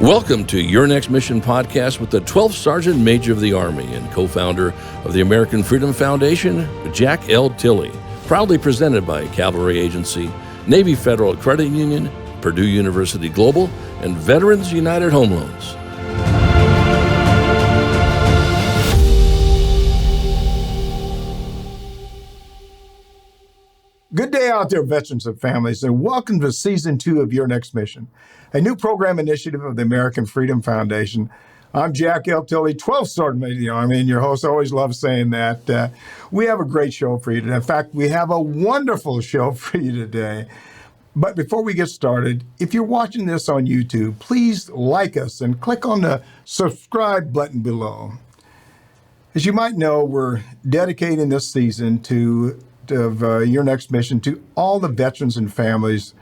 Welcome to Your Next Mission podcast with the 12th Sergeant Major of the Army and co-founder of the American Freedom Foundation, Jack L. Tilley. Proudly presented by Cavalry Agency, Navy Federal Credit Union, Purdue University Global, and Veterans United Home Loans. Good day out there, veterans and families, and welcome to Season 2 of Your Next Mission, a new program initiative of the American Freedom Foundation. I'm Jack L. Tilley, 12th Sergeant Major of the Army, and your host. I always love saying that. We have a great show for you today. In fact, we have a wonderful show for you today. But before we get started, if you're watching this on YouTube, please like us and click on the subscribe button below. As you might know, we're dedicating this season of Your Next Mission to all the veterans and families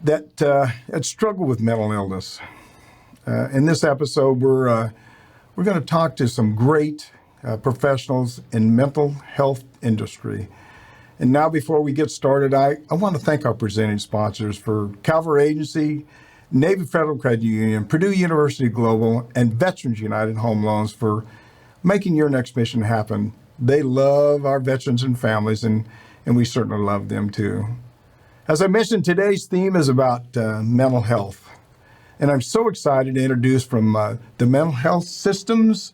that struggle with mental illness. In this episode, we're going to talk to some great professionals in mental health industry. And now, before we get started, I want to thank our presenting sponsors for Cavalry Agency, Navy Federal Credit Union, Purdue University Global, and Veterans United Home Loans for making Your Next Mission happen. They love our veterans and families, and we certainly love them too. As I mentioned, today's theme is about mental health. And I'm so excited to introduce from the mental health systems,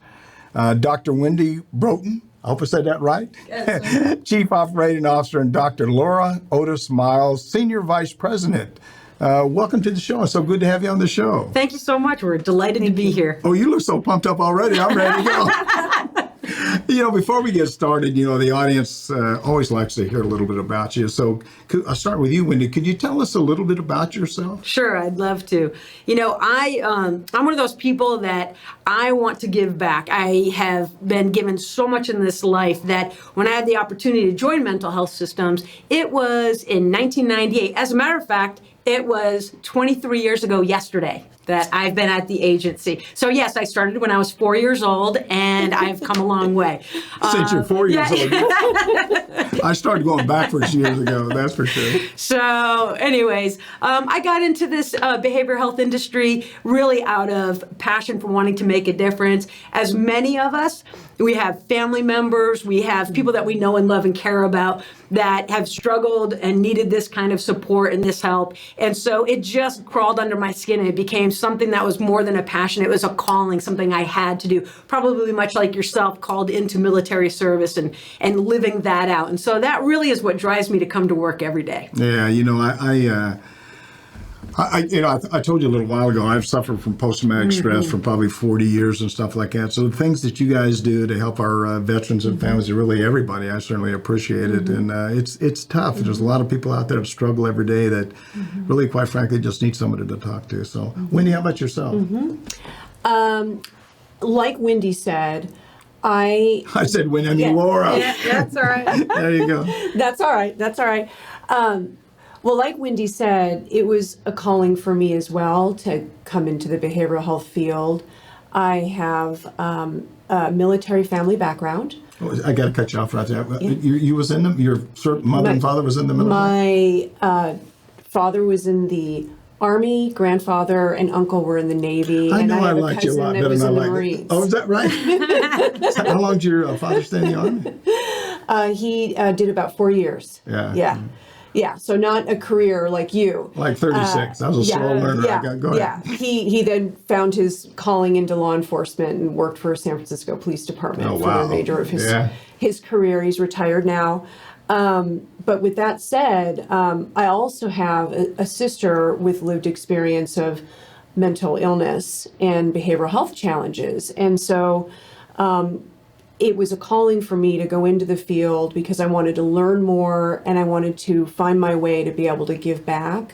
Dr. Wendy Broughton, I hope I said that right, yes, Chief Operating Officer, and Dr. Laura Otis-Miles, Senior Vice President. Welcome to the show. It's so good to have you on the show. Thank you so much. We're delighted to be here. Oh, you look so pumped up already. I'm ready to go. Before we get started, the audience always likes to hear a little bit about you. So I'll start with you, Wendy. Could you tell us a little bit about yourself? Sure, I'd love to. I'm one of those people that I want to give back. I have been given so much in this life that when I had the opportunity to join mental health systems, it was in 1998. As a matter of fact, it was 23 years ago yesterday that I've been at the agency. So yes, I started when I was 4 years old, and I've come a long way. Since you're 4 years old. I started going backwards years ago, that's for sure. So anyways, I got into this behavioral health industry really out of passion for wanting to make a difference. As many of us, we have family members, we have people that we know and love and care about that have struggled and needed this kind of support and this help. And so it just crawled under my skin, and it became something that was more than a passion. It was a calling, something I had to do, probably much like yourself, called into military service and living that out. And so that really is what drives me to come to work every day. Yeah, I told you a little while ago, I've suffered from post-traumatic stress for probably 40 years and stuff like that. So the things that you guys do to help our veterans and families, really everybody, I certainly appreciate it. And it's tough. There's a lot of people out there that struggle every day that really, quite frankly, just need somebody to talk to. So Wendy, how about yourself? Like Wendy said, I said Wendy, I mean Laura. Yeah, that's all right. There you go. That's all right. Well, like Wendy said, it was a calling for me as well to come into the behavioral health field. I have a military family background. Oh, I got to cut you off right there. Yeah. You was in them? Your mother and father was in the military? My father was in the Army, grandfather and uncle were in the Navy. I know, and I liked you a lot better than I like it. Oh, is that right? How long did your father stay in the Army? He did about 4 years. Yeah. Yeah, so not a career like you. Like 36. I was a slow learner. Go ahead. Yeah, he then found his calling into law enforcement and worked for San Francisco Police Department for the remainder of his career. He's retired now. But with that said, I also have a sister with lived experience of mental illness and behavioral health challenges. And so it was a calling for me to go into the field because I wanted to learn more and I wanted to find my way to be able to give back.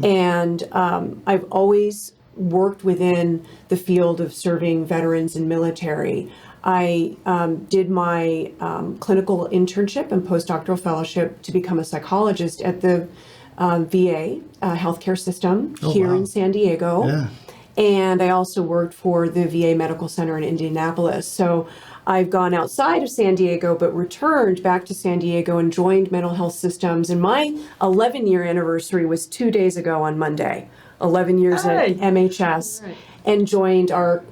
And I've always worked within the field of serving veterans and military. I did my clinical internship and postdoctoral fellowship to become a psychologist at the VA healthcare system here in San Diego. Yeah. And I also worked for the VA Medical Center in Indianapolis. So I've gone outside of San Diego, but returned back to San Diego and joined mental health systems. And my 11-year anniversary was 2 days ago on Monday. 11 years Hey. at MHS, Right. and joined our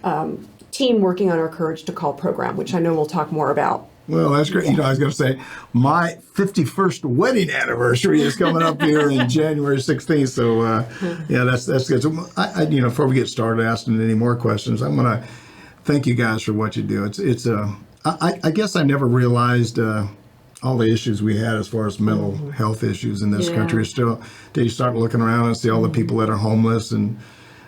team working on our Courage to Call program, which I know we'll talk more about. Well, that's great. You know, I was going to say my 51st wedding anniversary is coming up here in January 16th. So, yeah, that's good. So, before we get started asking any more questions, I'm going to thank you guys for what you do. I guess I never realized all the issues we had as far as mental health issues in this country. Still, till you start looking around and see all the people that are homeless and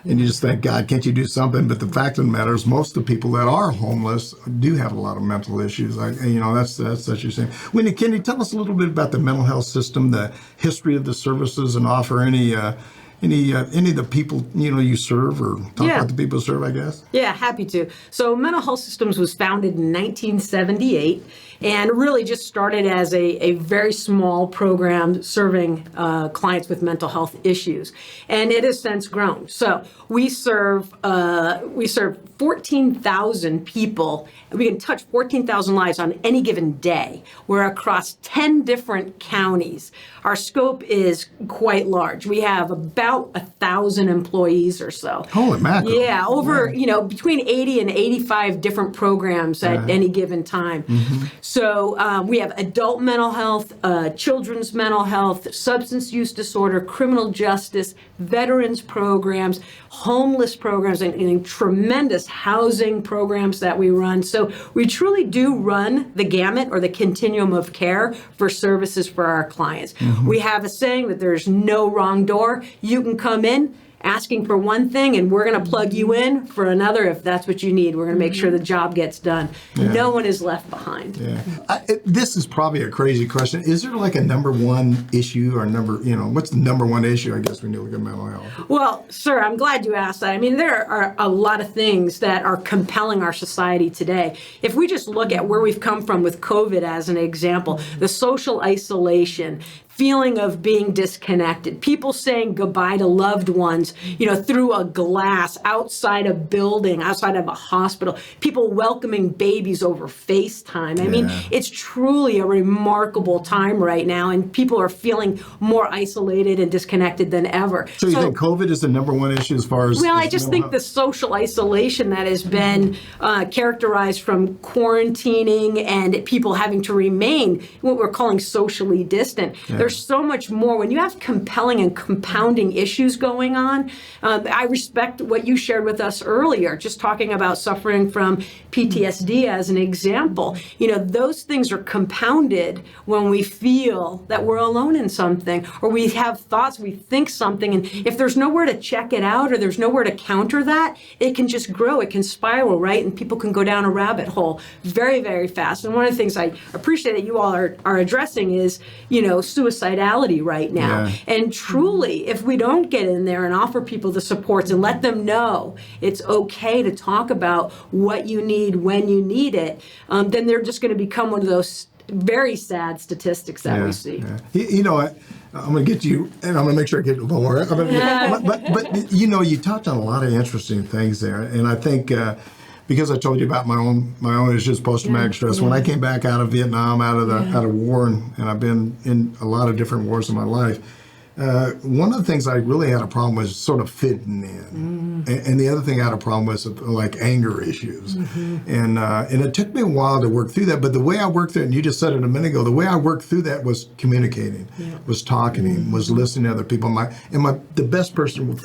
you just think, God, can't you do something? But the fact of the matter is, most of the people that are homeless do have a lot of mental issues. That's such a shame. Wendy, can you tell us a little bit about the mental health system, the history of the services, and offer any of the people you serve, or talk about the people you serve, I guess? Yeah, happy to. So Mental Health Systems was founded in 1978 and really just started as a very small program serving clients with mental health issues. And it has since grown. So we serve 14,000 people. We can touch 14,000 lives on any given day. We're across 10 different counties. Our scope is quite large. We have about 1,000 employees or so. Holy mackerel. Yeah, over, between 80 and 85 different programs at any given time. So we have adult mental health, children's mental health, substance use disorder, criminal justice, veterans programs, homeless programs, and tremendous housing programs that we run. So we truly do run the gamut or the continuum of care for services for our clients. We have a saying that there's no wrong door. You can come in asking for one thing, and we're going to plug you in for another if that's what you need. We're going to make sure the job gets done. No one is left behind. This is probably a crazy question. Is there like a number one issue or what's the number one issue, I guess, when you look at mental health? Well, sir, I'm glad you asked that. I mean, there are a lot of things that are compelling our society today. If we just look at where we've come from with COVID as an example, the social isolation, feeling of being disconnected, people saying goodbye to loved ones, through a glass, outside a building, outside of a hospital, people welcoming babies over FaceTime. I mean, it's truly a remarkable time right now, and people are feeling more isolated and disconnected than ever. So you think COVID is the number one issue as far as... Well, I just think the social isolation that has been characterized from quarantining and people having to remain what we're calling socially distant. There's so much more. When you have compelling and compounding issues going on, I respect what you shared with us earlier, just talking about suffering from PTSD as an example. Those things are compounded when we feel that we're alone in something, or we have thoughts, we think something, and if there's nowhere to check it out or there's nowhere to counter that, it can just grow, it can spiral, right? And people can go down a rabbit hole very, very fast. And one of the things I appreciate that you all are addressing is, suicidality right now. And truly, if we don't get in there and offer people the supports and let them know it's okay to talk about what you need when you need it, then they're just going to become one of those very sad statistics that we see. I'm going to get you, and I'm going to make sure I get to Laura. But you touched on a lot of interesting things there, and I think because I told you about my own issues, post-traumatic stress. When I came back out of Vietnam, out of war, and I've been in a lot of different wars in my life. One of the things I really had a problem with was sort of fitting in, and the other thing I had a problem with was like anger issues, and it took me a while to work through that. But the way I worked through it, and you just said it a minute ago, the way I worked through that was communicating, was talking, was listening to other people. The best person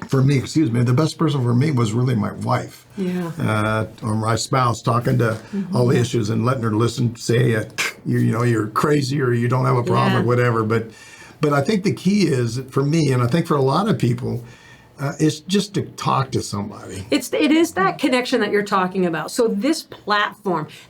for me, the best person for me was really my wife, or my spouse, talking to all the issues and letting her listen, say, you're crazy or you don't have a problem or whatever. But I think the key is, for me, and I think for a lot of people, is just to talk to somebody. It is that connection that you're talking about. So this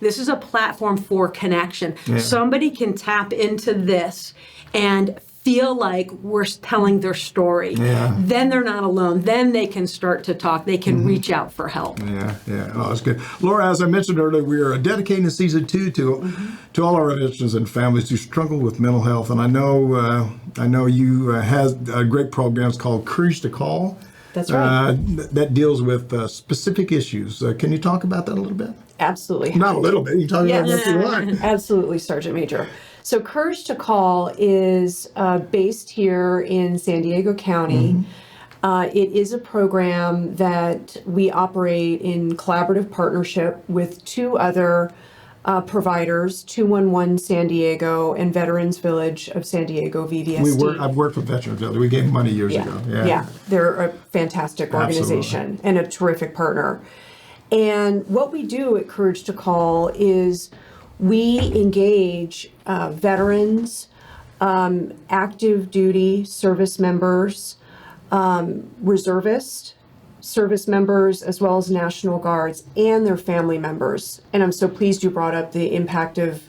is a platform for connection. Somebody can tap into this and feel like we're telling their story. Then they're not alone. Then they can start to talk. They can reach out for help. Oh, that's good. Laura, as I mentioned earlier, we are dedicating season 2 to all our veterans and families who struggle with mental health. And I know you have great programs called Courage to Call. That's right. That deals with specific issues. Can you talk about that a little bit? Absolutely. Not a little bit. You talk about what you want. Absolutely, Sergeant Major. So Courage to Call is based here in San Diego County. It is a program that we operate in collaborative partnership with two other providers, 211 San Diego and Veterans Village of San Diego, VVSD. I've worked with Veterans Village. We gave them money years ago. Yeah, they're a fantastic organization and a terrific partner. And what we do at Courage to Call is we engage veterans, active duty service members, reservists, service members, as well as National Guards and their family members. And I'm so pleased you brought up the impact of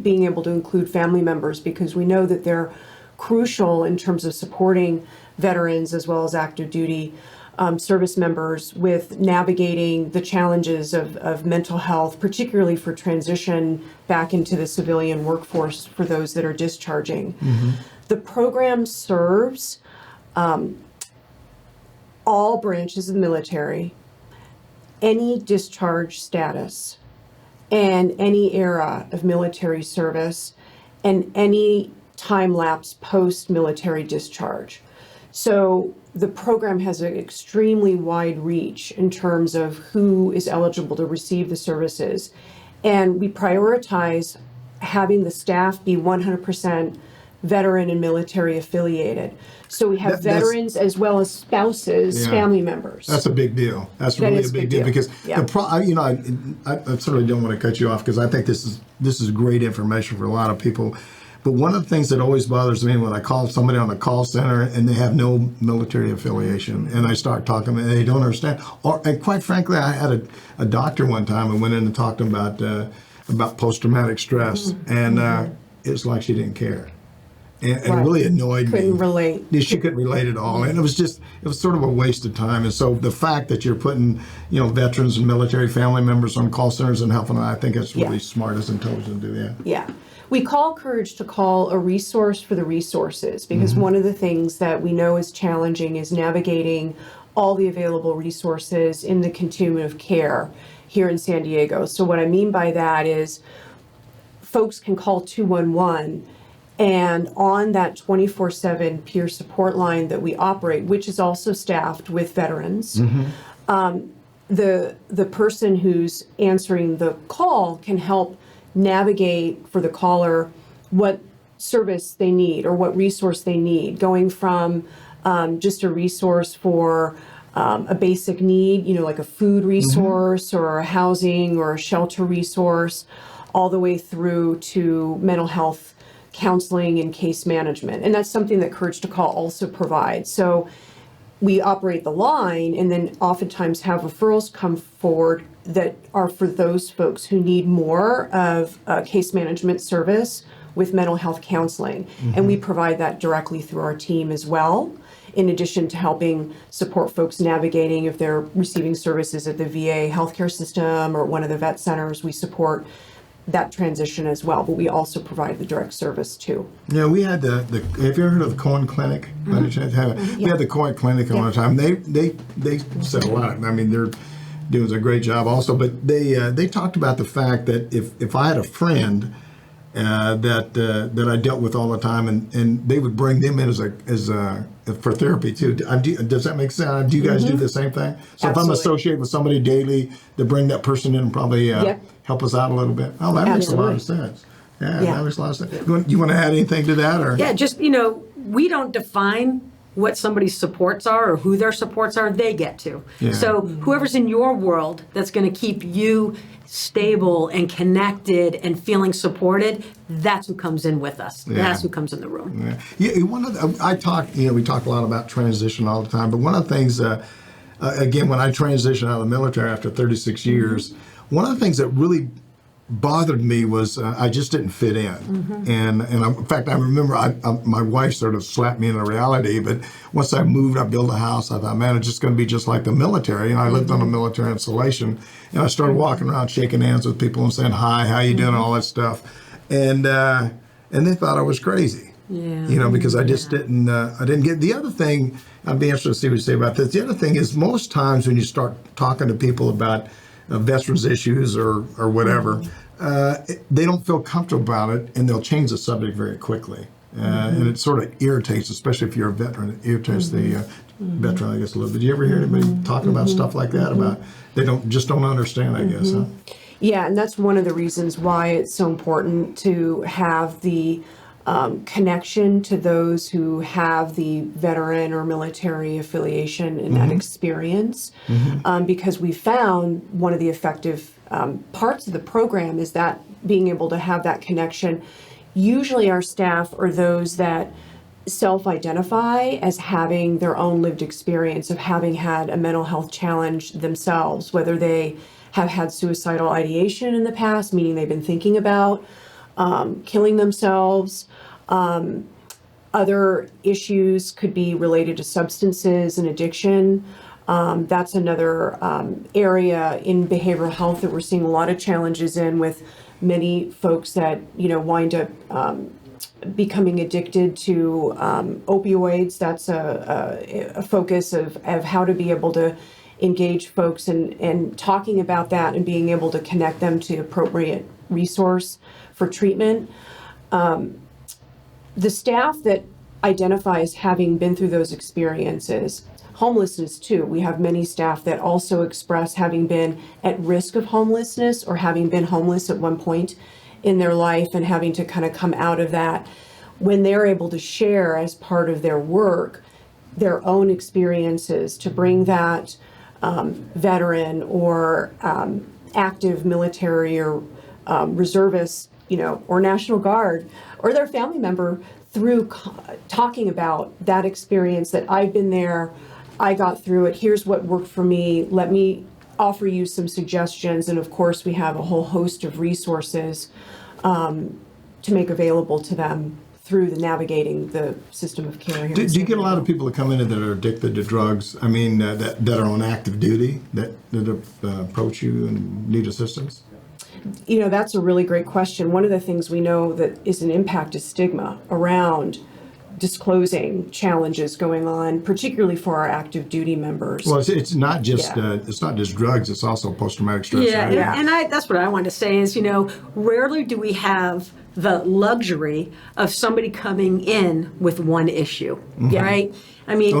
being able to include family members, because we know that they're crucial in terms of supporting veterans as well as active duty service members with navigating the challenges of mental health, particularly for transition back into the civilian workforce for those that are discharging. The program serves all branches of the military, any discharge status, and any era of military service, and any time lapse post-military discharge. So the program has an extremely wide reach in terms of who is eligible to receive the services. And we prioritize having the staff be 100% veteran and military affiliated. So we have veterans as well as spouses, family members. That's a big deal. That's really a big deal because I certainly don't want to cut you off, because I think this is great information for a lot of people. But one of the things that always bothers me when I call somebody on a call center and they have no military affiliation, and I start talking and they don't understand, and quite frankly, I had a doctor one time and went in and talked to him about post-traumatic stress, and it's like she didn't care. And it really annoyed me. Couldn't relate. She couldn't relate at all. And it was sort of a waste of time. And so the fact that you're putting, veterans and military family members on call centers and helping them, I think it's really smart as intelligent to do that. Yeah. We call Courage to Call a resource for the resources, because one of the things that we know is challenging is navigating all the available resources in the continuum of care here in San Diego. So what I mean by that is folks can call 211, and on that 24/7 peer support line that we operate, which is also staffed with veterans, the person who's answering the call can help navigate for the caller what service they need or what resource they need, going from just a resource for a basic need, like a food resource or a housing or a shelter resource, all the way through to mental health counseling and case management. And that's something that Courage to Call also provides. So we operate the line and then oftentimes have referrals come forward that are for those folks who need more of a case management service with mental health counseling. And we provide that directly through our team as well, in addition to helping support folks navigating if they're receiving services at the VA healthcare system or one of the vet centers. We support that transition as well, but we also provide the direct service too. Yeah, we had have you ever heard of the Cohen Clinic? We had the Cohen Clinic all the time. They said a lot. I mean, they're doing a great job also, but they talked about the fact that if I had a friend that I dealt with all the time, and they would bring them in as for therapy too. Does that make sense? Do you guys do the same thing? So if I'm associated with somebody daily, to bring that person in and probably help us out a little bit. Oh, that makes a lot of sense. Yeah, that makes a lot of sense. You want to add anything to that? Or just we don't define what somebody's supports are or who their supports are. They get to. Yeah. So whoever's in your world that's going to keep you stable and connected and feeling supported, that's who comes in with us. Yeah. That's who comes in the room. Yeah. We talk a lot about transition all the time, but one of the things, again, when I transitioned out of the military after 36 years, one of the things that really bothered me was I just didn't fit in. And in fact, I remember my wife sort of slapped me into reality, but once I moved, I built a house, I thought, man, it's just going to be just like the military. And I lived on a military installation, and I started walking around shaking hands with people and saying, hi, how you doing, and all that stuff. And they thought I was crazy. Yeah. Because I just didn't get. The other thing, I'd be interested to see what you say about this. The other thing is, most times when you start talking to people about veterans issues or whatever, they don't feel comfortable about it, and they'll change the subject very quickly. And it sort of irritates, especially if you're a veteran, it irritates veteran, I guess, a little bit. Do you ever hear anybody talking about stuff like that? About they don't understand, I guess, huh? Yeah, and that's one of the reasons why it's so important to have the connection to those who have the veteran or military affiliation and that experience, because we found one of the effective parts of the program is that being able to have that connection. Usually our staff are those that self-identify as having their own lived experience of having had a mental health challenge themselves, whether they have had suicidal ideation in the past, meaning they've been thinking about killing themselves. Other issues could be related to substances and addiction. That's another area in behavioral health that we're seeing a lot of challenges in, with many folks that, wind up becoming addicted to opioids. That's a focus of how to be able to engage folks and talking about that and being able to connect them to appropriate resource for treatment. The staff that identify as having been through those experiences, homelessness too. We have many staff that also express having been at risk of homelessness or having been homeless at one point in their life and having to kind of come out of that. When they're able to share as part of their work their own experiences, to bring that veteran or active military or reservist, or National Guard or their family member through talking about that experience, that I've been there, I got through it, here's what worked for me, let me offer you some suggestions. And of course, we have a whole host of resources to make available to them through the navigating the system of care. Do you get a lot of people that come in that are addicted to drugs? I mean, that are on active duty that approach you and need assistance? That's a really great question. One of the things we know that is an impact is stigma around disclosing challenges going on, particularly for our active duty members. Well, it's not just drugs; it's also post-traumatic stress. And that's what I wanted to say is, rarely do we have the luxury of somebody coming in with one issue, right? I mean,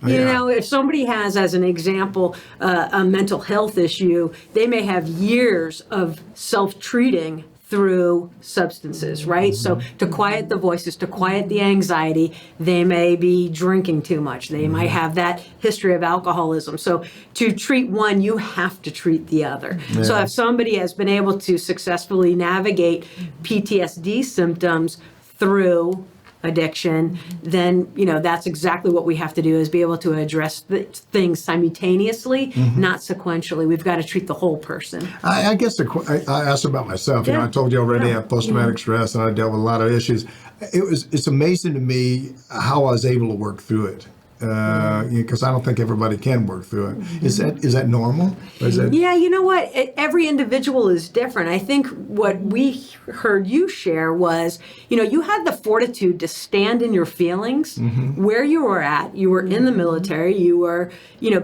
if somebody has, as an example, a mental health issue, they may have years of self-treating through substances, right? So to quiet the voices, to quiet the anxiety, they may be drinking too much. They might have that history of alcoholism. So to treat one, you have to treat the other. Yeah. So if somebody has been able to successfully navigate PTSD symptoms through addiction, then that's exactly what we have to do, is be able to address things simultaneously, not sequentially. We've got to treat the whole person. I guess I asked about myself. I told you already I have post-traumatic stress, and I dealt with a lot of issues. It's amazing to me how I was able to work through it. Because I don't think everybody can work through it. Is that normal? Yeah, you know what? Every individual is different. I think what we heard you share was, you had the fortitude to stand in your feelings where you were at. You were in the military. You were,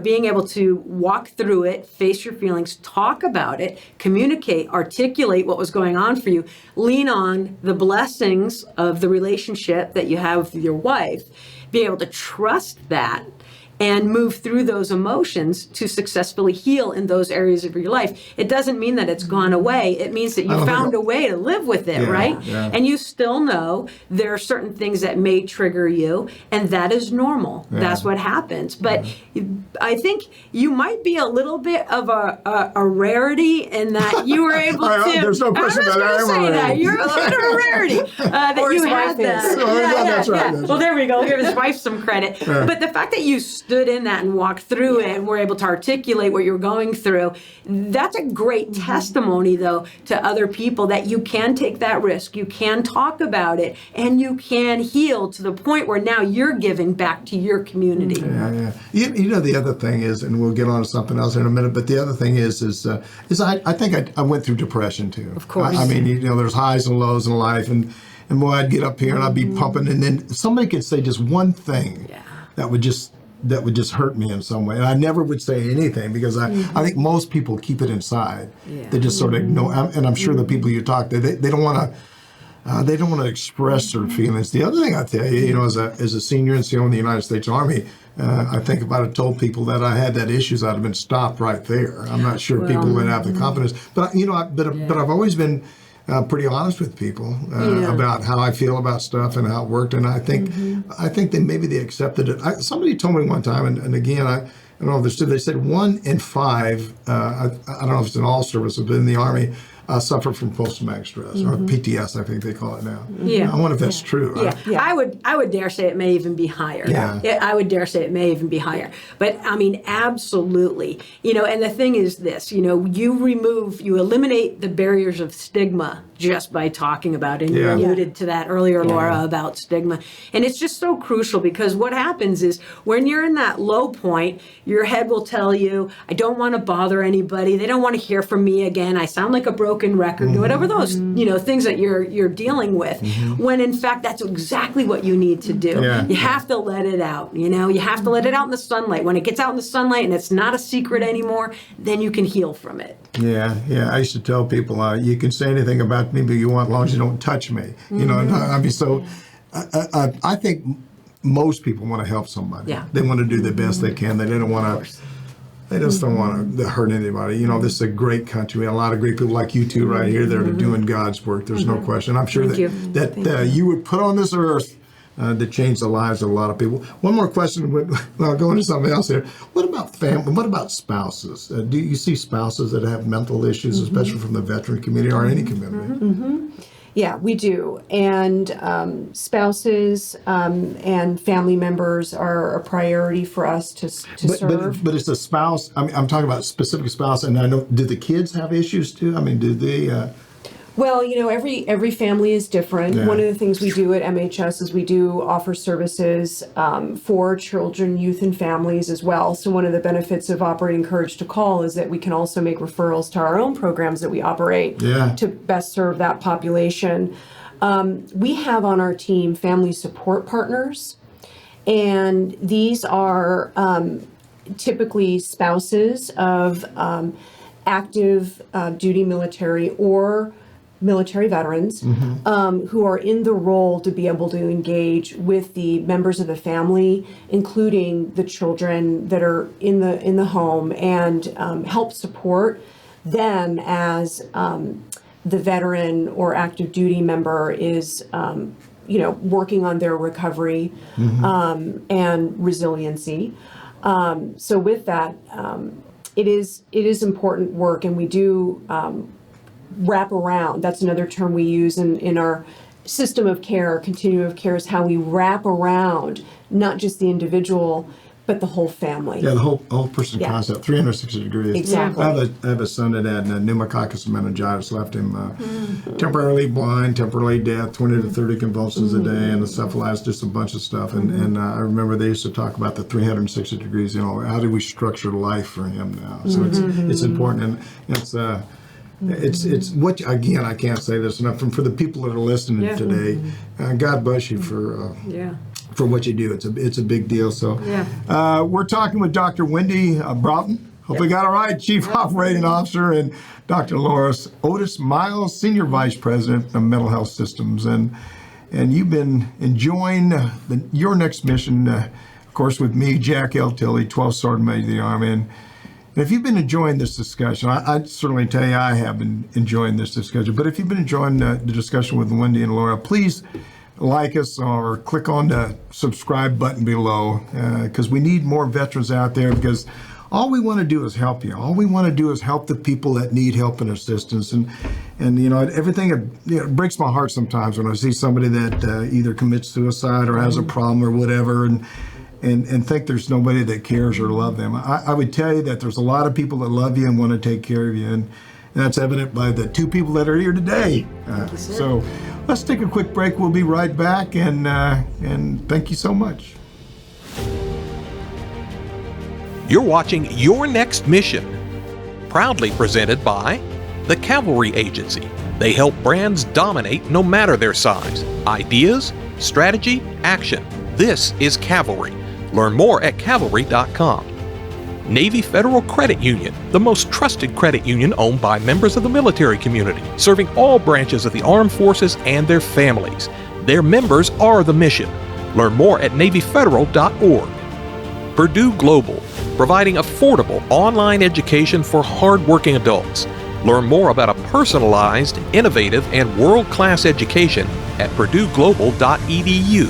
being able to walk through it, face your feelings, talk about it, communicate, articulate what was going on for you, lean on the blessings of the relationship that you have with your wife, be able to trust that and move through those emotions to successfully heal in those areas of your life. It doesn't mean that it's gone away. It means that you found a way to live with it, right? Yeah. And you still know there are certain things that may trigger you, and that is normal. Yeah. That's what happens. But I think you might be a little bit of a rarity in that you were able to. There's no question that I am a rarity. You're a little bit of a rarity that you had that. That's right. Well, there we go. We'll give his wife some credit. Yeah. But the fact that you stood in that and walked through it and were able to articulate what you're going through, that's a great testimony, though, to other people that you can take that risk, you can talk about it, and you can heal to the point where now you're giving back to your community. Yeah. The other thing is, and we'll get on to something else in a minute, but the other thing is I think I went through depression too. Of course. I mean, there's highs and lows in life, and boy, I'd get up here and I'd be pumping, and then somebody could say just one thing that would just hurt me in some way. And I never would say anything because I think most people keep it inside. Yeah. They just sort of ignore, and I'm sure the people you talk to, they don't want to, they don't want to express their feelings. The other thing I tell you, as a senior NCO in the United States Army, I think if I'd have told people that I had that issues, I'd have been stopped right there. I'm not sure people would have the confidence. But but I've always been pretty honest with people about how I feel about stuff and how it worked. And I think they accepted it. Somebody told me one time, and again, I don't know if they said 1 in 5. I don't know if it's in all services, but in the Army, suffer from post-traumatic stress, or PTSD, I think they call it now. Yeah. I wonder if that's true. Right? Yeah. I would dare say it may even be higher. Yeah. I would dare say it may even be higher. But I mean, absolutely. And the thing is this, you eliminate the barriers of stigma just by talking about it. And you alluded to that earlier, Laura, about stigma. And it's just so crucial, because what happens is when you're in that low point, your head will tell you, I don't want to bother anybody. They don't want to hear from me again. I sound like a broken record, whatever those, things that you're dealing with, when in fact, that's exactly what you need to do. Yeah. You have to let it out, you have to let it out in the sunlight. When it gets out in the sunlight and it's not a secret anymore, then you can heal from it. Yeah. I used to tell people, you can say anything about me, but you want, as long as you don't touch me. I think most people want to help somebody. Yeah. They want to do the best they can. They don't want to. They just don't want to hurt anybody. This is a great country. We have a lot of great people like you two right here that are doing God's work. There's no question. I'm sure that you were put on this earth to change the lives of a lot of people. One more question. I'll go into something else here. What about family? What about spouses? Do you see spouses that have mental issues, especially from the veteran community or any community? Yeah, we do. And spouses and family members are a priority for us to serve. But it's a spouse. I'm talking about a specific spouse. And I know, do the kids have issues too? Do they? Well, every family is different. Yeah. One of the things we do at MHS is we do offer services for children, youth, and families as well. So one of the benefits of operating Courage to Call is that we can also make referrals to our own programs that we operate to best serve that population. We have on our team family support partners, and these are typically spouses of active duty military or military veterans who are in the role to be able to engage with the members of the family, including the children that are in the home, and help support them as the veteran or active duty member is working on their recovery and resiliency. So with that, it is important work, and we do wrap around. That's another term we use in our system of care, continuum of care, is how we wrap around not just the individual, but the whole family. Yeah, the whole person concept, 360 degrees. Exactly. I have a son that had pneumococcus meningitis, left him temporarily blind, temporarily deaf, 20 to 30 convulsions a day, and encephalitis, just a bunch of stuff. And I remember they used to talk about the 360 degrees, how do we structure life for him now? So it's important, and it's what, again, I can't say this enough. And for the people that are listening today, God bless you for what you do. It's a big deal. So we're talking with Dr. Wendy Broughton. Hope we got it right. Chief Operating Officer, and Dr. Otis-Miles, Senior Vice President of Mental Health Systems. And you've been enjoying your next mission, of course, with me, Jack L. Tilley, 12th Sergeant Major of the Army. And if you've been enjoying this discussion, I'd certainly tell you I have been enjoying this discussion. But if you've been enjoying the discussion with Wendy and Laura, please like us or click on the subscribe button below, because we need more veterans out there, because all we want to do is help you. All we want to do is help the people that need help and assistance. And everything, it breaks my heart sometimes when I see somebody that either commits suicide or has a problem or whatever, and think there's nobody that cares or love them. I would tell you that there's a lot of people that love you and want to take care of you, and that's evident by the two people that are here today. So let's take a quick break. We'll be right back, and thank you so much. You're watching Your Next Mission, proudly presented by the Cavalry Agency. They help brands dominate no matter their size. Ideas, strategy, action. This is Cavalry. Learn more at cavalry.com. Navy Federal Credit Union, the most trusted credit union owned by members of the military community, serving all branches of the armed forces and their families. Their members are the mission. Learn more at NavyFederal.org. Purdue Global, providing affordable online education for hardworking adults. Learn more about a personalized, innovative, and world-class education at PurdueGlobal.edu.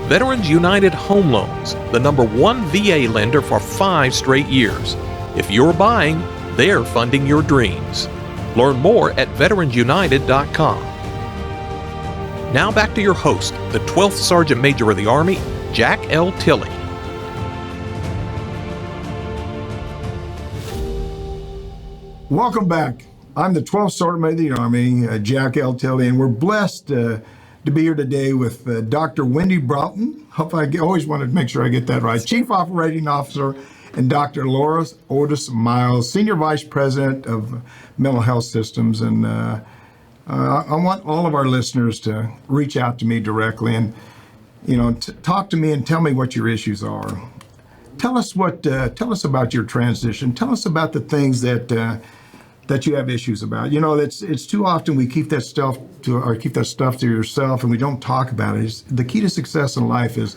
Veterans United Home Loans, the #1 VA lender for 5 straight years. If you're buying, they're funding your dreams. Learn more at VeteransUnited.com. Now back to your host, the 12th Sergeant Major of the Army, Jack L. Tilley. Welcome back. I'm the 12th Sergeant Major of the Army, Jack L. Tilley, and we're blessed to be here today with Dr. Wendy Broughton. Always want to make sure I get that right. Chief Operating Officer, and Dr. Laura Otis-Miles, Senior Vice President of Mental Health Systems. And I want all of our listeners to reach out to me directly and, talk to me and tell me what your issues are. Tell us about your transition. Tell us about the things that you have issues about. It's too often we keep that stuff to yourself and we don't talk about it. The key to success in life is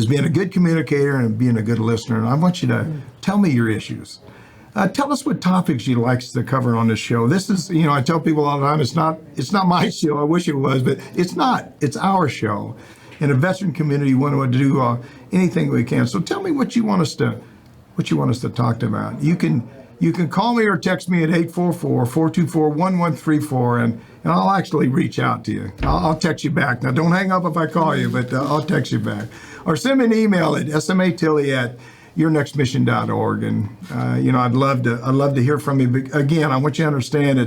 being a good communicator and being a good listener. And I want you to tell me your issues. Tell us what topics you'd like us to cover on this show. This is, I tell people all the time, it's not my show. I wish it was, but it's not. It's our show. In a veteran community, we want to do anything we can. So tell me what you want us to talk about. You can call me or text me at 844-424-1134, and I'll actually reach out to you. I'll text you back. Now, don't hang up if I call you, but I'll text you back. Or send me an email at smatilley@yournextmission.org. And, I'd love to hear from you. But again, I want you to understand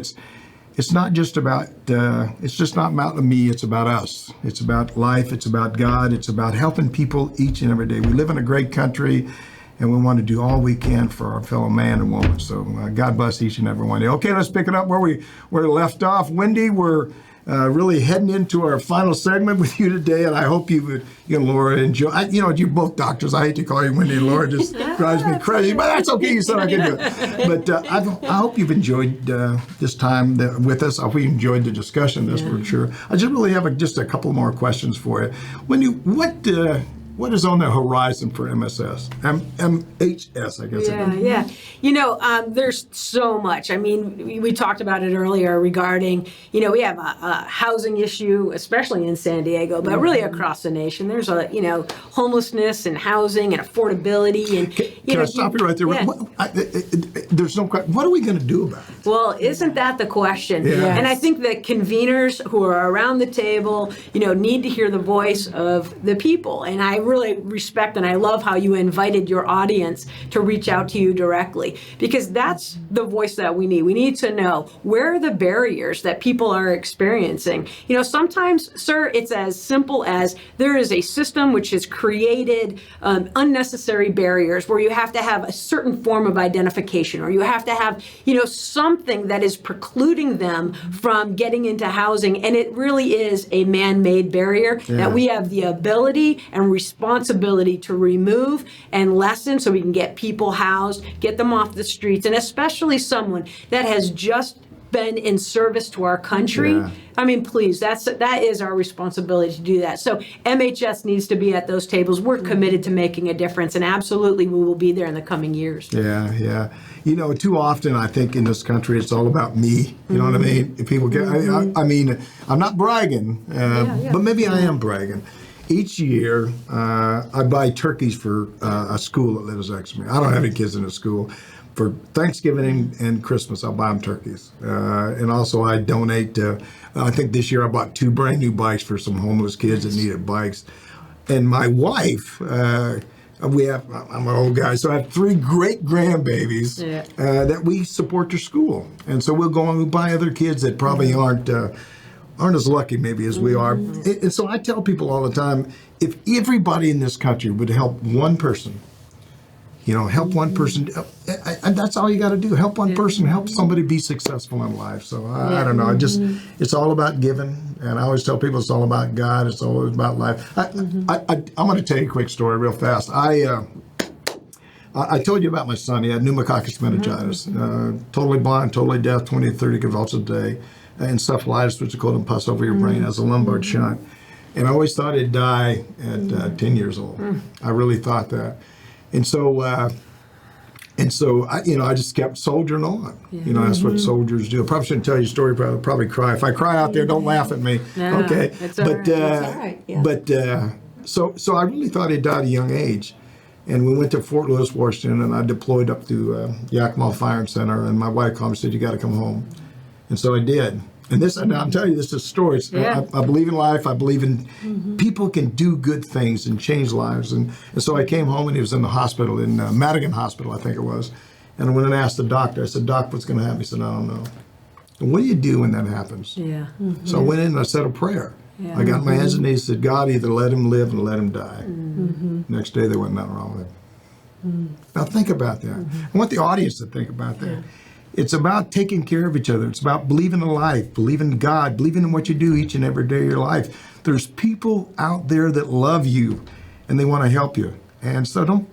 it's not just about, it's just not about me, it's about us. It's about life, it's about God, it's about helping people each and every day. We live in a great country, and we want to do all we can for our fellow man and woman. So God bless each and every one. Okay, let's pick it up where we left off. Wendy, we're really heading into our final segment with you today, and I hope you and Laura enjoy. You're both doctors. I hate to call you Wendy and Laura; it just drives me crazy. But that's okay. You said I can do it. But I hope you've enjoyed this time with us. I hope you enjoyed the discussion. This for sure. I just really have just a couple more questions for you. Wendy, what is on the horizon for MHS, I guess. Yeah. There's so much. I mean, we talked about it earlier regarding, we have a housing issue, especially in San Diego, but really across the nation. There's homelessness and housing and affordability. And Can I stop you right there? Yeah. There's no question. What are we going to do about it? Well, isn't that the question? Yeah. And I think that conveners who are around the table, need to hear the voice of the people. And I really respect and I love how you invited your audience to reach out to you directly, because that's the voice that we need. We need to know, where are the barriers that people are experiencing? Sometimes, sir, it's as simple as there is a system which has created unnecessary barriers where you have to have a certain form of identification, or you have to have, something that is precluding them from getting into housing. And it really is a man-made barrier that we have the ability and responsibility to remove and lessen, so we can get people housed, get them off the streets, and especially someone that has just been in service to our country. Yeah. I mean, please, that is our responsibility to do that. So MHS needs to be at those tables. We're committed to making a difference, and absolutely we will be there in the coming years. Yeah. Too often I think in this country it's all about me. You know what I mean? If people get, I mean, I'm not bragging, but maybe I am bragging. Each year, I buy turkeys for a school that lives next to me. I don't have any kids in the school. For Thanksgiving and Christmas, I'll buy them turkeys. And also I donate I think this year I bought 2 brand new bikes for some homeless kids that needed bikes. And my wife, I'm an old guy, so I have 3 great grandbabies that we support their school. And so we'll go and we'll buy other kids that probably aren't as lucky maybe as we are. And so I tell people all the time, if everybody in this country would help one person, help one person, and that's all you got to do. Help one person, help somebody be successful in life. So I don't know. It's all about giving. And I always tell people it's all about God. It's always about life. I'm going to tell you a quick story real fast. I told you about my son. He had pneumococcal meningitis, totally blind, totally deaf, 20 to 30 convulsions a day, encephalitis, which is called a pus over your brain, as a lumbar shunt. And I always thought he'd die at 10 years old. I really thought that. And so I just kept soldiering on. That's what soldiers do. I probably shouldn't tell you a story, but I'll probably cry. If I cry out there, don't laugh at me. No, okay. It's all right. That's all right. Yeah. But so I really thought he'd died at a young age. And we went to Fort Lewis, Washington, and I deployed up to Yakima Firing Center, and my wife called and said, "You got to come home." And so I did. And I'm telling you, this is a story. I believe in life. I believe in people can do good things and change lives. And so I came home, and he was in the hospital, in Madigan Hospital, I think it was. And I went and asked the doctor. I said, "Doc, what's going to happen?" He said, "I don't know." And what do you do when that happens? Yeah. So I went in and I said a prayer. Yeah. I got on my hands and knees and said, "God, either let him live and let him die." Next day, there wasn't nothing wrong with it. Now think about that. I want the audience to think about that. Yeah. It's about taking care of each other. It's about believing in life, believing in God, believing in what you do each and every day of your life. There's people out there that love you, and they want to help you. And so don't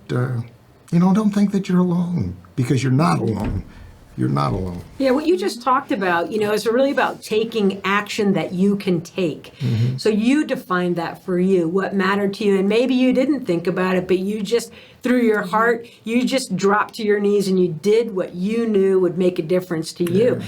think that you're alone, because you're not alone. You're not alone. Yeah, what you just talked about, is really about taking action that you can take. So you defined that for you, what mattered to you. And maybe you didn't think about it, but you just, through your heart, you just dropped to your knees and you did what you knew would make a difference to you.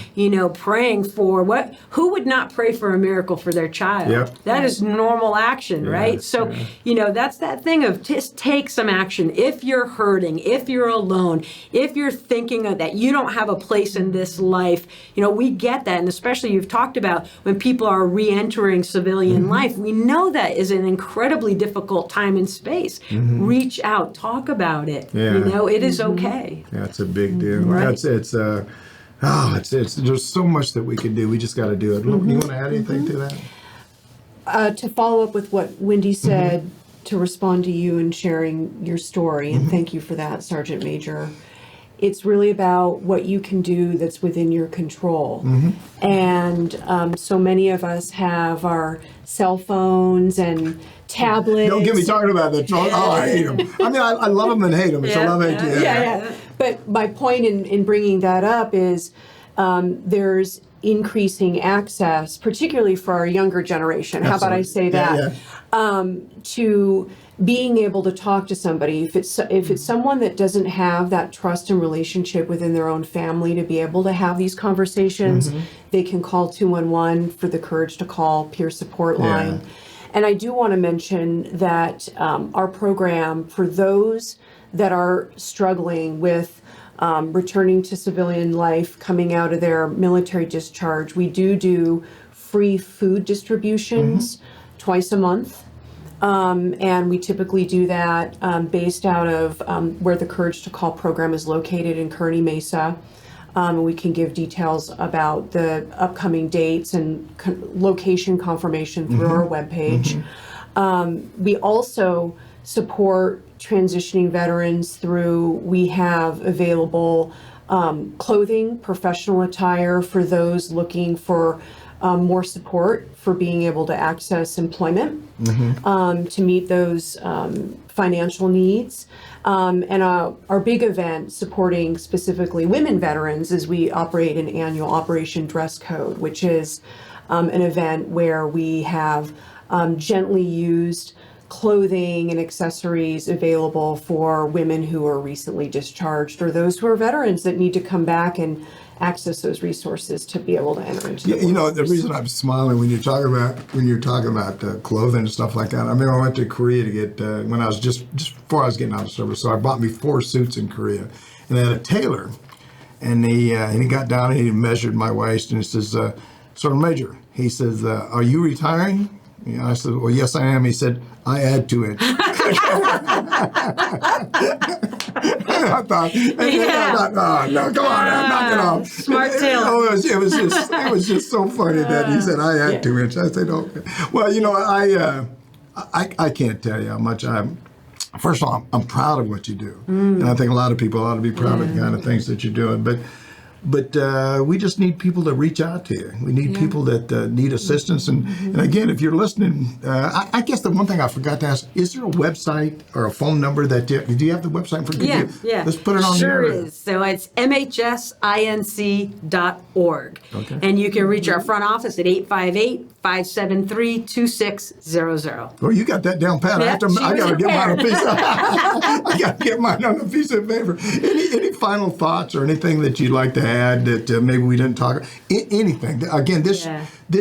Praying for who would not pray for a miracle for their child? Yep. That is normal action, right? So, that's that thing of just take some action. If you're hurting, if you're alone, if you're thinking that you don't have a place in this life, we get that. And especially you've talked about when people are re-entering civilian life, we know that is an incredibly difficult time and space. Reach out, talk about it. It is okay. Yeah, it's a big deal. Right. It's there's so much that we can do. We just got to do it. You want to add anything to that? To follow up with what Wendy said, to respond to you and sharing your story, and thank you for that, Sergeant Major. It's really about what you can do that's within your control. And so many of us have our cell phones and tablets. Don't get me talking about that. Oh, I hate them. I mean, I love them and hate them. It's a love-hate. Yeah. But my point in bringing that up is there's increasing access, particularly for our younger generation. Absolutely. How about I say that? To being able to talk to somebody, if it's someone that doesn't have that trust and relationship within their own family to be able to have these conversations, they can call 211 for the Courage to Call peer support line. And I do want to mention that our program, for those that are struggling with returning to civilian life, coming out of their military discharge, we do free food distributions twice a month. And we typically do that based out of where the Courage to Call program is located in Kearney Mesa. We can give details about the upcoming dates and location confirmation through our webpage. We also support transitioning veterans we have available clothing, professional attire for those looking for more support for being able to access employment, to meet those financial needs. And our big event supporting specifically women veterans is we operate an annual Operation Dress Code, which is an event where we have gently used clothing and accessories available for women who are recently discharged or those who are veterans that need to come back and access those resources to be able to enter into the workforce. The reason I'm smiling when you're talking about clothing and stuff like that. I mean, I went to Korea to get when I was just before I was getting out of service. So I bought me 4 suits in Korea, and I had a tailor, and he got down and he measured my waist, and he says, "Sergeant Major," he says, "Are you retiring?" I said, "Well, yes, I am." He said, "I add 2 inches." I thought, oh, no, come on, knock it off. Smart tailor. It was just so funny that he said, "I add 2 inches." I said, "Okay." Well, I can't tell you how much first of all, I'm proud of what you do. And I think a lot of people ought to be proud of the kind of things that you're doing. But But we just need people to reach out to you. We need people that need assistance. And again, if you're listening, I guess the one thing I forgot to ask, is there a website or a phone number that, do you have the website for Yeah. Let's put it on Sure there. is. So it's mhsinc.org. Okay. And you can reach our front office at 858-573-2600. Well, you got that down pat. Yeah, I got to get mine on a piece of I got to get mine on a piece of paper. Any final thoughts or anything that you'd like to add that maybe we didn't talk about? Anything. Again, this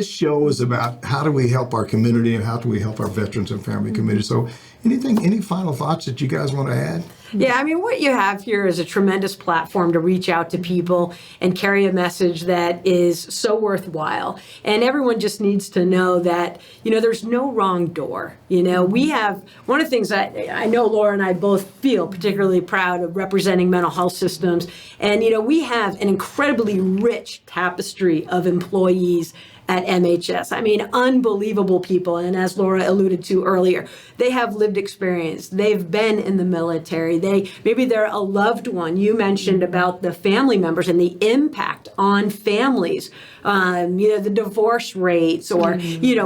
show is about how do we help our community and how do we help our veterans and family community. So any final thoughts that you guys want to add? Yeah, I mean, what you have here is a tremendous platform to reach out to people and carry a message that is so worthwhile. And everyone just needs to know that, there's no wrong door. We have, one of the things that I know Laura and I both feel particularly proud of representing mental health systems. And, we have an incredibly rich tapestry of employees at MHS. I mean, unbelievable people. And as Laura alluded to earlier, they have lived experience. They've been in the military. Maybe they're a loved one. You mentioned about the family members and the impact on families, the divorce rates or,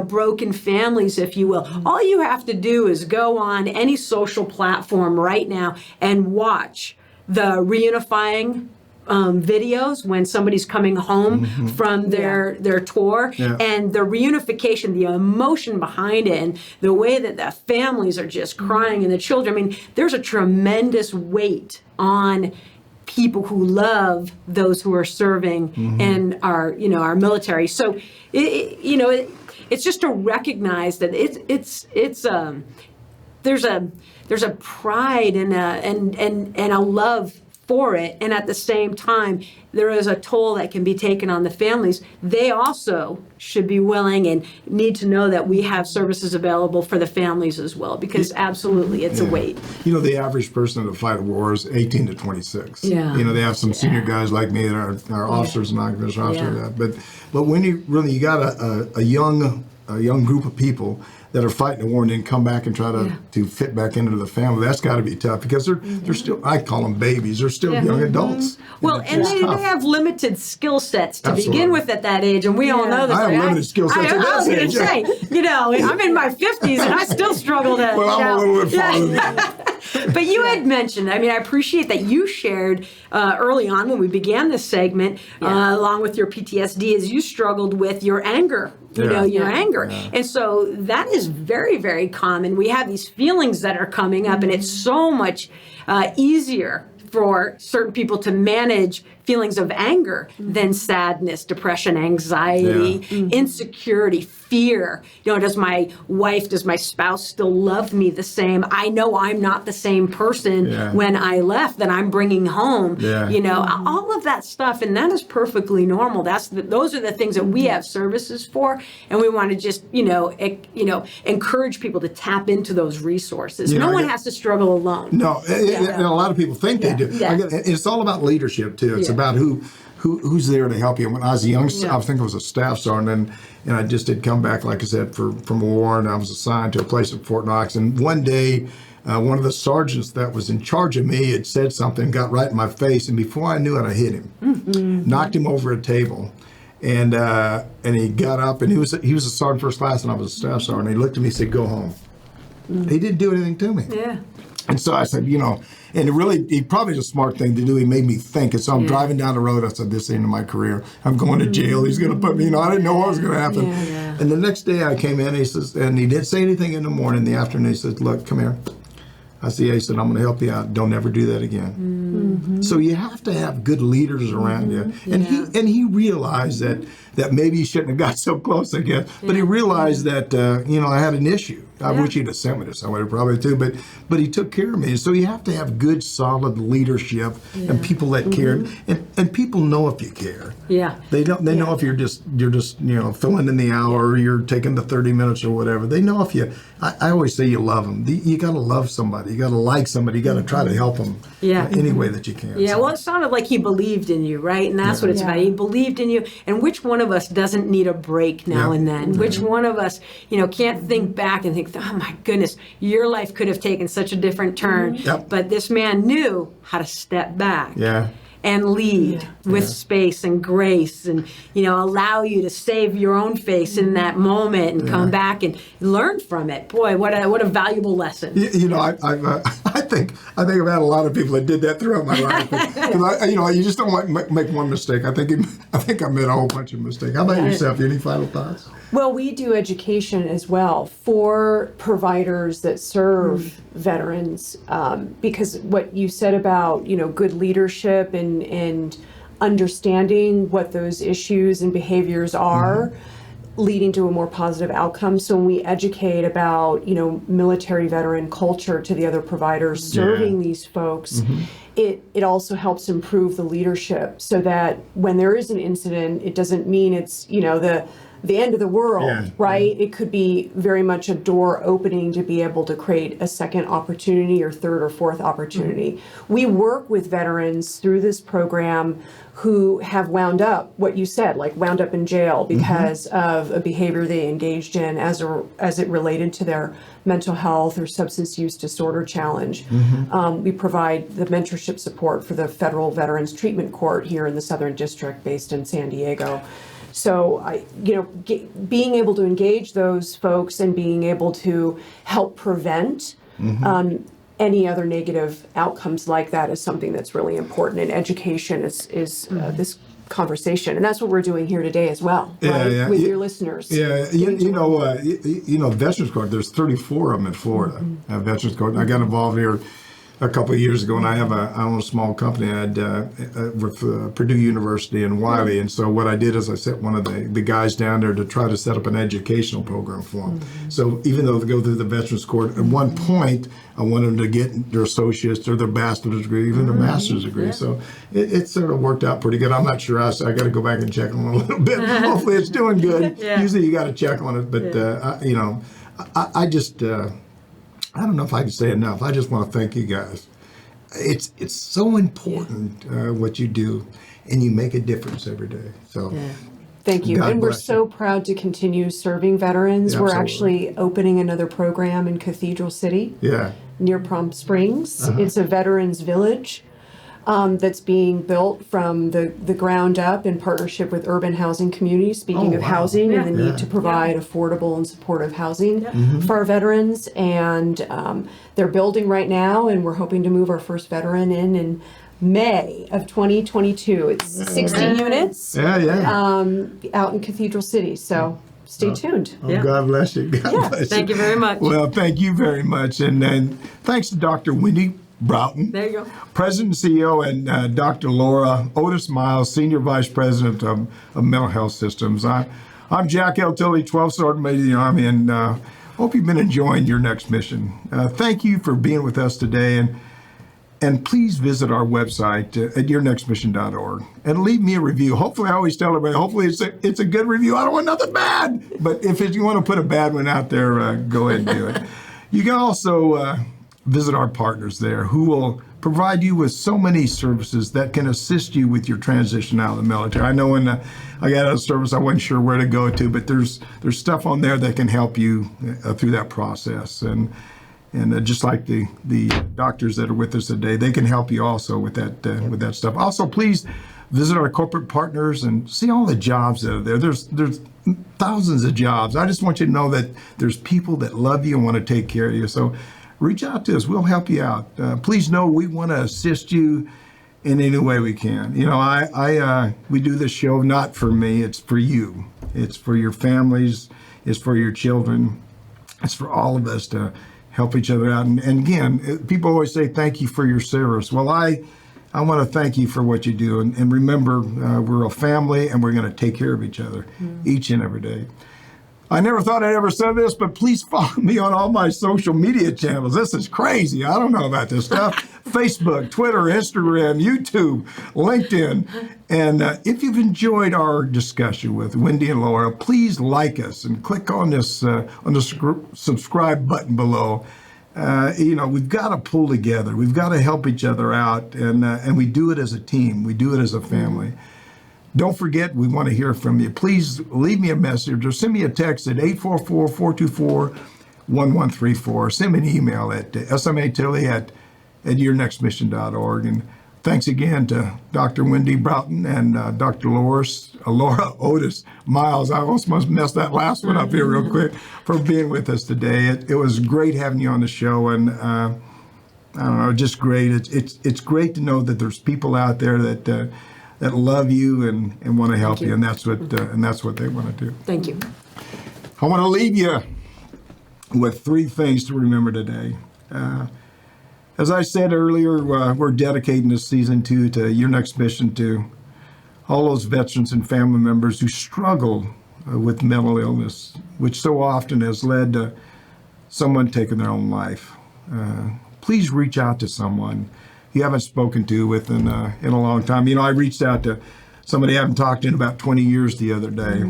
broken families, if you will. All you have to do is go on any social platform right now and watch the reunifying videos when somebody's coming home from their tour, and the reunification, the emotion behind it, and the way that the families are just crying and the children. I mean, there's a tremendous weight on people who love those who are serving in our military. So it's just to recognize that there's a pride and a love for it, and at the same time there is a toll that can be taken on the families. They also should be willing and need to know that we have services available for the families as well, because absolutely it's a weight. The average person in the fight of war is 18 to 26. They have some senior guys like me that are officers and non-commissioned officers. But when you got a young group of people that are fighting the war and then come back and try to fit back into the family, that's got to be tough, because they're still, I call them babies, they're still young adults. Well, and they have limited skill sets to begin with at that age, and we all know this. I have limited skill sets at that age. I was going to say, I'm in my 50s and I still struggle to. Well, I'm a little bit farther than that. But you had mentioned, I appreciate that you shared early on when we began this segment, along with your PTSD, is you struggled with your anger. Your anger. Yeah. And so that is very, very common. We have these feelings that are coming up, and it's so much easier for certain people to manage feelings of anger than sadness, depression, anxiety, insecurity, fear. Does my spouse still love me the same? I know I'm not the same person when I left that I'm bringing home. All of that stuff, and that is perfectly normal. Those are the things that we have services for, and we want to just encourage people to tap into those resources. No one has to struggle alone. No, and a lot of people think they do. It's all about leadership too. It's about who's there to help you. When I was a young, I think I was a staff sergeant, and I just had come back, like I said, from war, and I was assigned to a place at Fort Knox. And one day, one of the sergeants that was in charge of me had said something, got right in my face, and before I knew it, I hit him, knocked him over a table. And he got up, and he was a sergeant first class, and I was a staff sergeant. And he looked at me and said, "Go home." He didn't do anything to me. And so I said, and he probably the smart thing to do. He made me think. And so I'm driving down the road. I said, this is the end of my career. I'm going to jail. He's going to put me, I didn't know what was going to happen. And the next day I came in, he says, and he didn't say anything in the morning. In the afternoon, he said, "Look, come here." I said, "He said, I'm going to help you out. Don't ever do that again." So you have to have good leaders around you. And he realized that maybe he shouldn't have got so close, I guess. But he realized that, I had an issue. I wish he'd have sent me to somebody probably too, but he took care of me. And so you have to have good, solid leadership and people that care, and people know if you care. They know if you're just filling in the hour, or you're taking the 30 minutes or whatever. They know if you. I always say you love them. You got to love somebody. You got to like somebody. You got to try to help them any way that you can. Well, it sounded like he believed in you, right? And that's what it's about. He believed in you. And which one of us doesn't need a break now and then? Which one of us, can't think back and think, oh my goodness, your life could have taken such a different turn. But this man knew how to step back. and lead with space and grace, and allow you to save your own face in that moment and come back and learn from it. Boy, what a valuable lesson. I think I've had a lot of people that did that throughout my life. You just don't want to make one mistake. I think I made a whole bunch of mistakes. How about yourself? Any final thoughts? Well, we do education as well for providers that serve veterans, because what you said about good leadership and understanding what those issues and behaviors are, leading to a more positive outcome. So when we educate about military veteran culture to the other providers serving these folks, it also helps improve the leadership, so that when there is an incident, it doesn't mean it's the end of the world, right? It could be very much a door opening to be able to create a second opportunity or third or fourth opportunity. We work with veterans through this program who have wound up, what you said, like wound up in jail because of a behavior they engaged in as it related to their mental health or substance use disorder challenge. We provide the mentorship support for the Federal Veterans Treatment Court here in the Southern District based in San Diego. So, being able to engage those folks and being able to help prevent any other negative outcomes like that is something that's really important. And education is this conversation, and that's what we're doing here today as well, with your listeners. Veterans Court. There's 34 of them in Florida. Veterans Court. I got involved here a couple of years ago, and I own a small company with Purdue University in Wiley, and so what I did is I sent one of the guys down there to try to set up an educational program for them. So even though they go through the Veterans Court, at one point I wanted them to get their associate's or their bachelor's degree, even their master's degree. So it sort of worked out pretty good. I'm not sure. I got to go back and check on it a little bit. Hopefully it's doing good. Usually you got to check on it, but I just. I don't know if I can say enough. I just want to thank you guys. It's so important what you do, and you make a difference every day. So, thank you. God And we're bless so proud to continue serving veterans. Yeah, we're absolutely. actually opening another program in Cathedral City near Palm Springs. It's a veterans village that's being built from the ground up in partnership with urban housing communities. Speaking of housing and the need to provide affordable and supportive housing for our veterans. And they're building right now, and we're hoping to move our first veteran in May of 2022. It's 60 units out in Cathedral City. So stay tuned. God bless you. God bless you. Thank you very much. Well, thank you very much. And then thanks to Dr. Wendy Broughton, There you go. President and CEO, and Dr. Laura Otis-Miles, Senior Vice President of Mental Health Systems. I'm Jack L. Tilley, 12th Sergeant Major of the Army, and hope you've been enjoying your next mission. Thank you for being with us today, and please visit our website at yournextmission.org and leave me a review. Hopefully, I always tell everybody, hopefully it's a good review. I don't want nothing bad, but if you want to put a bad one out there, go ahead and do it. You can also visit our partners there, who will provide you with so many services that can assist you with your transition out of the military. I know when I got out of service, I wasn't sure where to go to, but there's stuff on there that can help you through that process. And just like the doctors that are with us today, they can help you also with that stuff. Also, please visit our corporate partners and see all the jobs that are there. There's thousands of jobs. I just want you to know that there's people that love you and want to take care of you. So reach out to us. We'll help you out. Please know we want to assist you in any way we can. We do this show not for me. It's for you. It's for your families. It's for your children. It's for all of us to help each other out. And again, people always say thank you for your service. Well, I want to thank you for what you do. And remember, we're a family, and we're going to take care of each other each and every day. I never thought I'd ever said this, but please follow me on all my social media channels. This is crazy. I don't know about this stuff. Facebook, Twitter, Instagram, YouTube, LinkedIn. And if you've enjoyed our discussion with Wendy and Laura, please like us and click on this on the subscribe button below. We've got to pull together. We've got to help each other out. And we do it as a team. We do it as a family. Don't forget, we want to hear from you. Please leave me a message or send me a text at 844-424-1134. Send me an email at smatilley@yournextmission.org. And Thanks again to Dr. Wendy Broughton and Dr. Laura Otis-Miles. I almost must mess that last one up here real quick, for being with us today. It was great having you on the show, and I don't know, just great. It's great to know that there's people out there that love you and want to help you, and that's what they want to do. Thank you. I want to leave you with 3 things to remember today. As I said earlier, we're dedicating this season 2 to Your Next Mission to all those veterans and family members who struggle with mental illness, which so often has led to someone taking their own life. Please reach out to someone you haven't spoken to in a long time. You know, I reached out to somebody I haven't talked to in about 20 years the other day.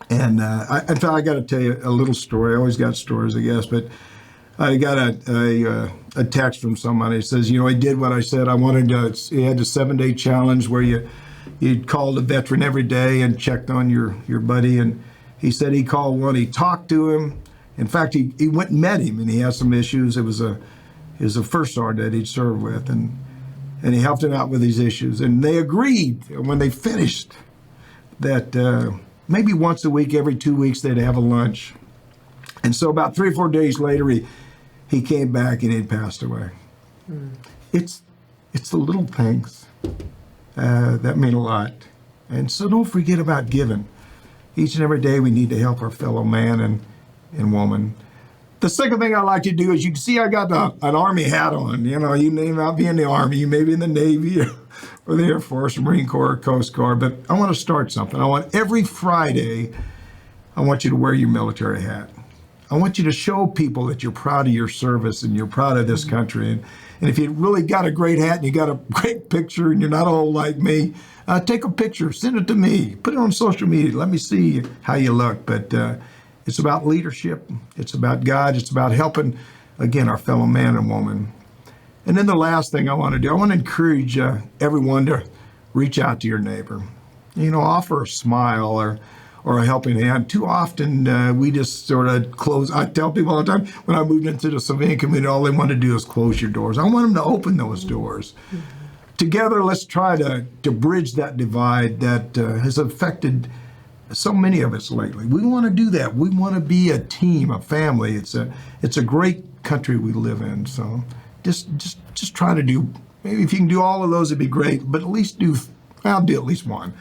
And in fact, I got to tell you a little story. I always got stories, I guess, but I got a text from somebody. It says, you know, I did what I said. He had a 7-day challenge where you'd called a veteran every day and checked on your buddy. And he said he called one, he talked to him. In fact, he went and met him, and he had some issues. It was a first sergeant that he'd served with, and he helped him out with these issues. And they agreed when they finished that maybe once a week, every 2 weeks, they'd have a lunch. And so about 3 or 4 days later, he came back and he'd passed away. It's the little things that mean a lot. And so don't forget about giving. Each and every day we need to help our fellow man and woman. The second thing I like to do is, you can see I got an Army hat on. You know, you may not be in the Army, you may be in the Navy or the Air Force, Marine Corps, or Coast Guard, but I want to start something. I want every Friday, I want you to wear your military hat. I want you to show people that you're proud of your service and you're proud of this country. And if you really got a great hat and you got a great picture and you're not old like me, take a picture, send it to me, put it on social media. Let me see how you look. But it's about leadership. It's about God. It's about helping, again, our fellow man and woman. And then the last thing I want to do, I want to encourage everyone to reach out to your neighbor. You know, offer a smile or a helping hand. Too often we just sort of close. I tell people all the time, when I moved into the civilian community, all they want to do is close your doors. I want them to open those doors. Together, let's try to bridge that divide that has affected so many of us lately. We want to do that. We want to be a team, a family. It's a great country we live in. So just try to do, maybe if you can do all of those, it'd be great, but I'll do at least one.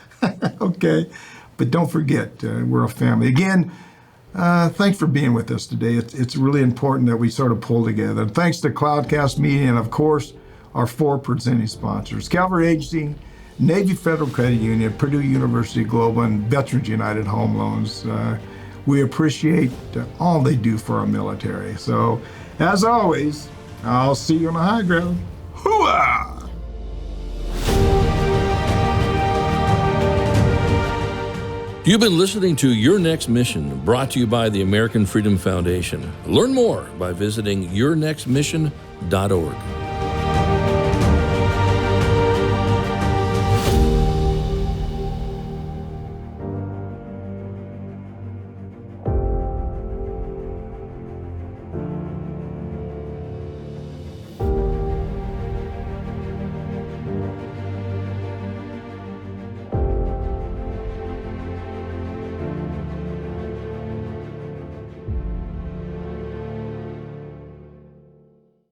Okay? But don't forget, we're a family. Again, thanks for being with us today. It's really important that we sort of pull together. And thanks to Cloudcast Media and, of course, our 4 presenting sponsors: Cavalry Agency, Navy Federal Credit Union, Purdue University Global, and Veterans United Home Loans. We appreciate all they do for our military. So, as always, I'll see you on the high ground. Hooah! You've been listening to Your Next Mission, brought to you by the American Freedom Foundation. Learn more by visiting yournextmission.org.